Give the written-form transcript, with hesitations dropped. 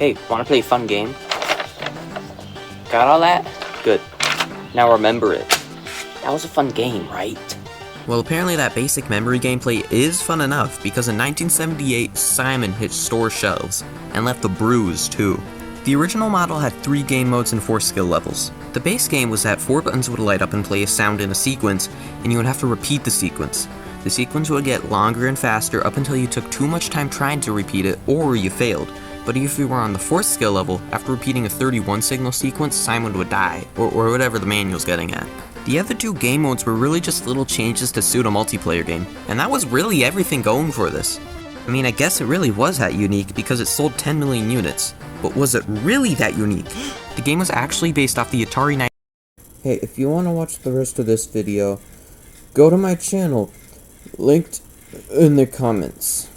Hey, wanna play a fun game? Got all that? Good. Now remember it. That was a fun game, right? Well, apparently that basic memory gameplay is fun enough, because in 1978, Simon hit store shelves, and left a bruise too. The original model had 3 game modes and 4 skill levels. The base game was that 4 buttons would light up and play a sound in a sequence, and you would have to repeat the sequence. The sequence would get longer and faster up until you took too much time trying to repeat it, or you failed. But if you were on the 4th skill level, after repeating a 31 signal sequence, Simon would die, or whatever the manual's getting at. The other 2 game modes were really just little changes to suit a multiplayer game, and that was really everything going for this. I mean, I guess it really was that unique because it sold 10 million units, but was it really that unique? The game was actually based off the Atari 9. Hey, if you want to watch the rest of this video, go to my channel, linked in the comments.